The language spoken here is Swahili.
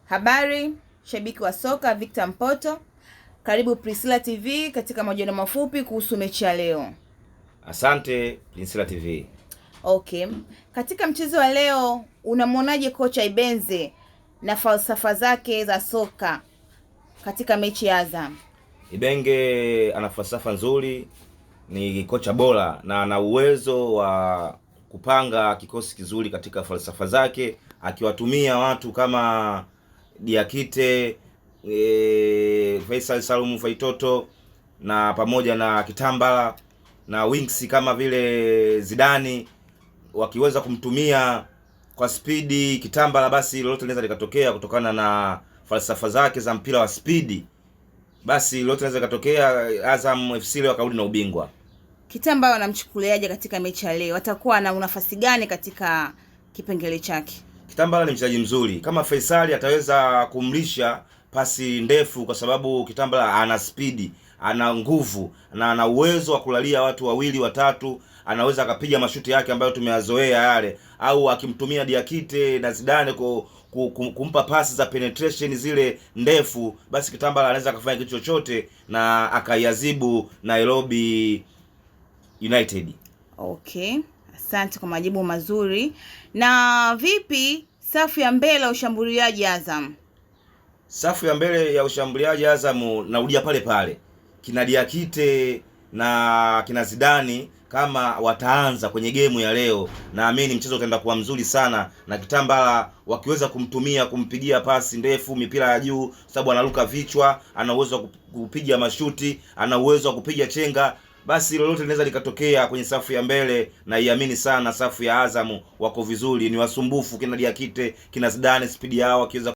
Habari, shabiki wa soka Victor Mpoto. Karibu Priscilla TV katika mahojiano mafupi kuhusu mechi ya leo. Asante Priscilla TV. Okay. Katika mchezo wa leo unamwonaje kocha Ibenze na falsafa zake za soka katika mechi ya Azam? Ibenge ana falsafa nzuri, ni kocha bora na ana uwezo wa kupanga kikosi kizuri katika falsafa zake, akiwatumia watu kama Diakite, Faisal Salum Faitoto na pamoja na Kitambala na wings kama vile Zidani, wakiweza kumtumia kwa spidi Kitambala, basi lolote linaweza likatokea kutokana na falsafa zake za mpira wa spidi. Basi lolote linaweza likatokea. Azam FC leo akarudi na ubingwa. Kitambala wanamchukuliaje katika mechi ya leo? Atakuwa na nafasi gani katika kipengele chake? Kitambala ni mchezaji mzuri. Kama Faisal ataweza kumlisha pasi ndefu, kwa sababu Kitambala ana spidi, ana nguvu na ana uwezo wa kulalia watu wawili watatu, anaweza akapiga mashuti yake ambayo tumeyazoea yale, au akimtumia Diakite na Zidane kumpa pasi za penetration zile ndefu, basi Kitambala anaweza akafanya kitu chochote na akaiadhibu Nairobi United. Okay, asante kwa majibu mazuri. Na vipi safu ya mbele ya ushambuliaji Azam? Safu ya mbele ya ushambuliaji Azam, narudia pale pale, kina Diakite na kina Zidani kama wataanza kwenye gemu ya leo, naamini mchezo utaenda kuwa mzuri sana, na Kitambala wakiweza kumtumia, kumpigia pasi ndefu, mipira ya juu, sababu anaruka vichwa, ana uwezo wa kupiga mashuti, ana uwezo wa kupiga chenga, basi lolote linaweza likatokea kwenye safu ya mbele. Na iamini sana safu ya Azam wako vizuri, ni wasumbufu kina Diakite, kina Zidane, spidi yao wakiweza